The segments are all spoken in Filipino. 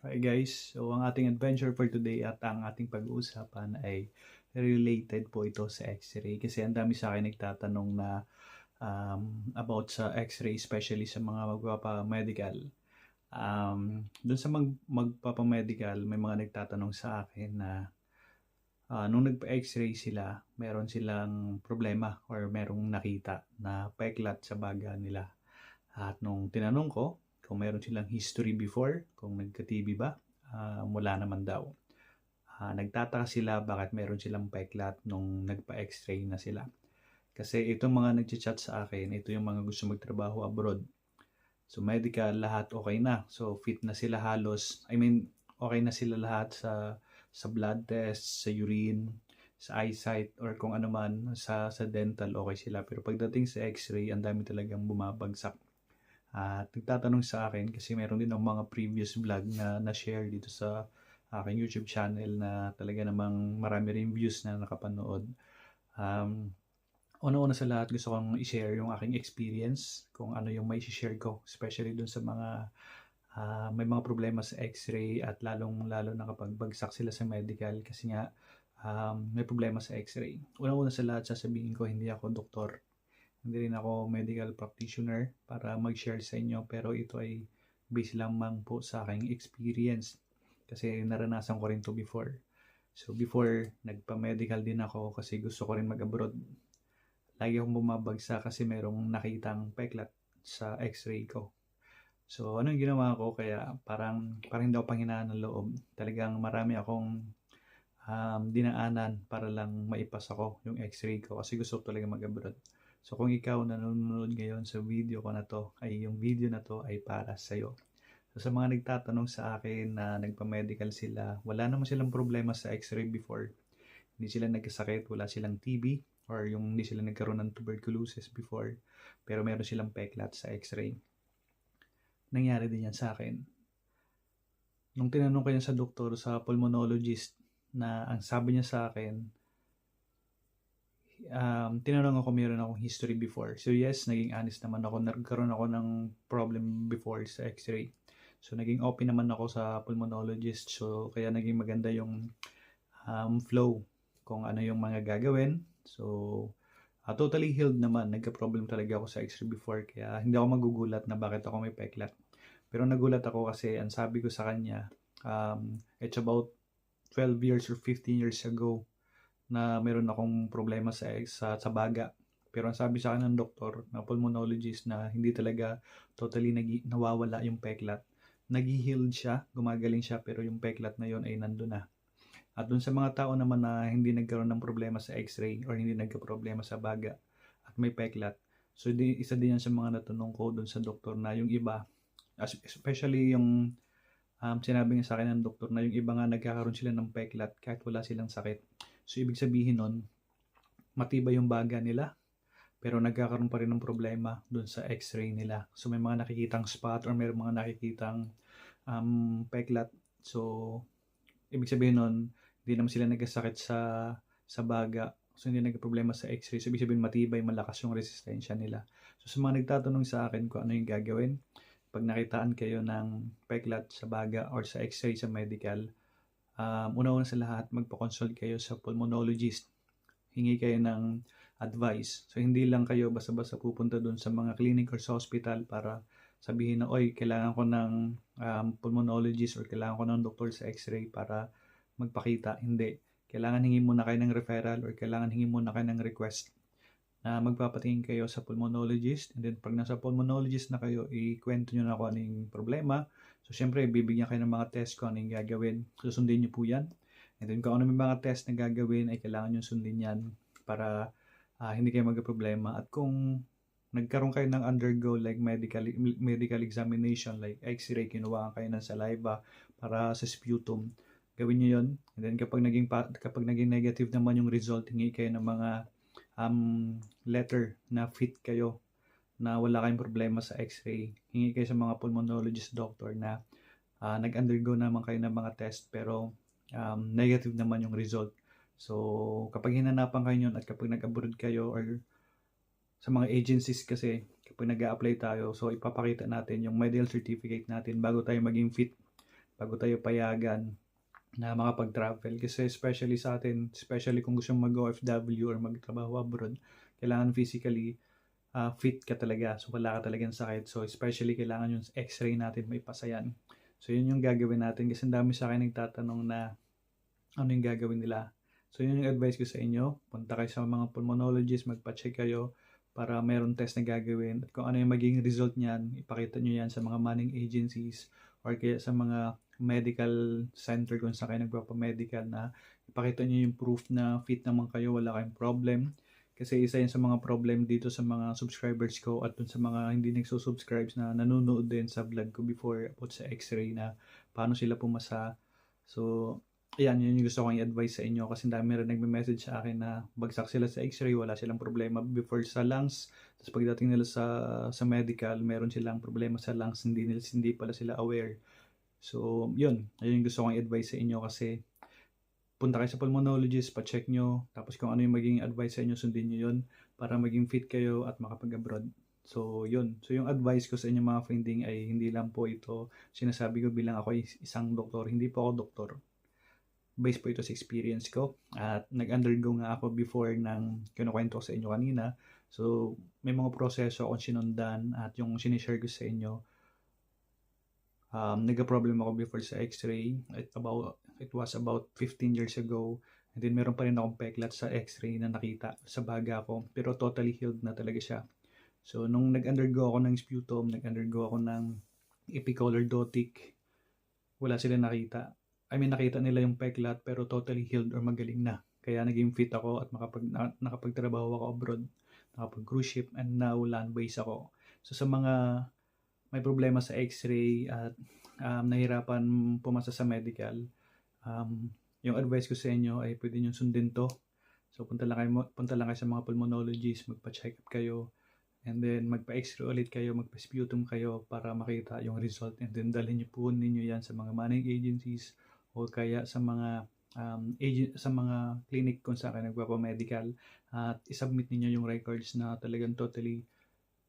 Hi guys, so ang ating adventure for today at ang ating pag-uusapan ay related po ito sa X-ray kasi ang dami sa akin nagtatanong na about sa X-ray, especially sa mga magpapa-medical. Doon sa magpapa-medical, may mga nagtatanong sa akin na nung nagpa-X-ray sila, meron silang problema or merong nakita na peklat sa baga nila. At nung tinanong ko kung meron silang history before, kung nagka-TB ba, wala naman daw. Nagtataka sila bakit meron silang peklat nung nagpa-X-ray na sila. Kasi itong mga nag-chat sa akin, ito yung mga gusto magtrabaho abroad. So medical, lahat okay na. So fit na sila halos. Okay na sila lahat sa blood test, sa urine, sa eyesight, or kung ano man, sa dental, okay sila. Pero pagdating sa X-ray, ang dami talagang bumabagsak. At nagtatanong sa akin kasi meron din akong mga previous vlog na na-share dito sa aking YouTube channel na talaga namang marami rin views na nakapanood. Una-una sa lahat gusto kong i-share yung aking experience kung ano yung may share ko, especially dun sa mga may mga problema sa X-ray at lalong-lalo na kapag bagsak sila sa medical kasi nga may problema sa X-ray. Una-una sa lahat sasabihin ko hindi ako doktor. Hindi rin ako medical practitioner para mag-share sa inyo pero ito ay based lamang po sa aking experience kasi naranasan ko rin to before. So before, nagpa-medical din ako kasi gusto ko rin mag-abroad. Lagi akong bumabagsak kasi merong nakitang peklat sa X-ray ko. So ano yung ginawa ko kaya parang hindi ako panghinaan ng loob. Talagang marami akong dinaanan para lang maipas ako yung X-ray ko kasi gusto ko talaga mag-abroad. So kung ikaw nanonood ngayon sa video ko na to, ay yung video na to ay para sa'yo. So sa mga nagtatanong sa akin na nagpa-medical sila, wala naman silang problema sa X-ray before. Hindi sila nagkasakit, wala silang TB, or yung hindi sila nagkaroon ng tuberculosis before, pero meron silang peklat sa X-ray. Nangyari din yan sa akin. Nung tinanong ko yan sa doktor, sa pulmonologist, na ang sabi niya sa akin, tinanong ako meron akong history before. So yes, naging honest naman ako. Nagkaroon ako ng problem before sa X-ray. So naging open naman ako sa pulmonologist. So kaya naging maganda yung flow kung ano yung mga gagawin. So totally healed naman. Nagka-problem talaga ako sa X-ray before. Kaya hindi ako magugulat na bakit ako may peklat. Pero nagulat ako kasi ang sabi ko sa kanya, it's about 12 years or 15 years ago na meron akong problema sa baga. Pero ang sabi sa akin ng doktor, na pulmonologist, na hindi talaga totally nawawala yung peklat. Nag-heal siya, gumagaling siya, pero yung peklat na yon ay nandun na. At dun sa mga tao naman na hindi nagkaroon ng problema sa X-ray or hindi nagka-problema sa baga at may peklat, so isa din yan sa mga natanong ko dun sa doktor na yung iba, especially yung sinabi niya sa akin ng doktor na yung iba nga nagkakaroon sila ng peklat kahit wala silang sakit. So ibig sabihin nun, matibay yung baga nila pero nagkakaroon pa rin ng problema dun sa X-ray nila. So may mga nakikitang spot or may mga nakikitang peklat. So ibig sabihin nun, hindi naman sila nagkasakit sa baga. So hindi nagka-problema sa X-ray. So ibig sabihin matibay, malakas yung resistensya nila. So sa mga nagtatanong sa akin kung ano yung gagawin, pag nakitaan kayo ng peklat sa baga or sa X-ray sa medical, una-una sa lahat, magpa-consult kayo sa pulmonologist. Hingi kayo ng advice. So, hindi lang kayo basta-basta pupunta dun sa mga clinic or sa hospital para sabihin na, oy, kailangan ko ng pulmonologist or kailangan ko ng doktor sa X-ray para magpakita. Hindi. Kailangan hingi muna kayo ng referral or kailangan hingi muna kayo ng request na magpapatingin kayo sa pulmonologist. And then, pag nasa pulmonologist na kayo, ikwento nyo na kung ano yung problema. So, syempre, bibigyan kayo ng mga test kung ano yung gagawin. Susundin nyo po yan. And then, kung ano yung mga test na gagawin, ay kailangan nyo sundin yan para hindi kayo magka-problema. At kung nagkaroon kayo ng undergo like medical examination, like X-ray, kinuha kayo ng saliva para sa sputum, gawin nyo yun. And then, kapag naging negative naman yung result, hingi kayo ng mga letter na fit kayo na wala kayong problema sa X-ray. Hingi kayo sa mga pulmonologist doctor na nag-undergo naman kayo ng mga test pero negative naman yung result. So, kapag hinanapan kayo yun at kapag nag-abroad kayo or sa mga agencies kasi, kapag nag-a-apply tayo, so ipapakita natin yung medical certificate natin bago tayo maging fit bago tayo payagan na makapag-travel. Kasi especially sa atin, especially kung gusto mong mag-OFW or magtrabaho abroad, kailangan physically fit ka talaga. So wala ka talagang sakit. So especially kailangan yung x-ray natin may pasayan. So yun yung gagawin natin kasi ang dami sa akin nagtatanong na ano yung gagawin nila. So yun yung advice ko sa inyo. Punta kayo sa mga pulmonologist, magpa-check kayo para mayroon test na gagawin. At kung ano yung magiging result niyan, ipakita nyo yan sa mga manning agencies or kaya sa mga medical center kung saan kayo nagpapamedical na ipakita nyo yung proof na fit naman kayo, wala kayong problem. Kasi isa yun sa mga problem dito sa mga subscribers ko at dun sa mga hindi nagsusubscribes na nanonood din sa vlog ko before about sa x-ray na paano sila pumasa. So, ayan, yun yung gusto kong i-advise sa inyo kasi dami rin nagme-message sa akin na bagsak sila sa x-ray, wala silang problema before sa lungs. Tapos pagdating nila sa medical, meron silang problema sa lungs, hindi pala sila aware. So, yun yung gusto kong i-advise sa inyo kasi punta kayo sa pulmonologist, pa-check nyo, tapos kung ano yung magiging advice sa inyo, sundin nyo yun para maging fit kayo at makapag-abroad. So, yun. So, yung advice ko sa inyo mga finding ay hindi lang po ito sinasabi ko bilang ako isang doktor. Hindi po ako doktor. Based po ito sa experience ko. At nag-undergo nga ako before ng kinukwento ko sa inyo kanina. So, may mga proseso akong sinundan at yung sinishare ko sa inyo, nagka-problem ako before sa x-ray. It was about 15 years ago. And then meron pa rin akong peklat sa x-ray na nakita sa baga ko. Pero totally healed na talaga siya. So, nung nag-undergo ako ng sputum, nag-undergo ako ng epicolordotic, wala sila nakita. Nakita nila yung peklat pero totally healed or magaling na. Kaya naging fit ako at nakapagtrabaho ako abroad, nakapag-cruise ship, and now land-based ako. So sa mga may problema sa x-ray at nahirapan pumasa sa medical, yung advice ko sa inyo ay pwede nyo sundin to. So punta lang kayo sa mga pulmonologist, magpa-check up kayo, and then magpa-x-ray ulit kayo, magpa-sputum kayo para makita yung result, and then dalhin niyo po ninyo yan sa mga manning agencies o kaya sa mga sa mga clinic kung saan kayo nagpapamedical at isubmit niyo yung records na talagang totally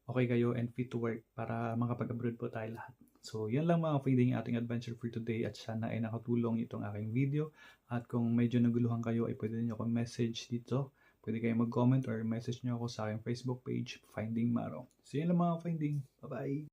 okay kayo and fit to work para makapag-abroad po tayo lahat. So, yan lang mga feeding ating adventure for today at sana ay nakatulong itong aking video. At kung medyo naguluhan kayo ay pwede niyo akong message dito. Pwede kayo mag-comment or message niyo ako sa aking Facebook page, Finding Maro. So, yan lang mga finding. Bye-bye!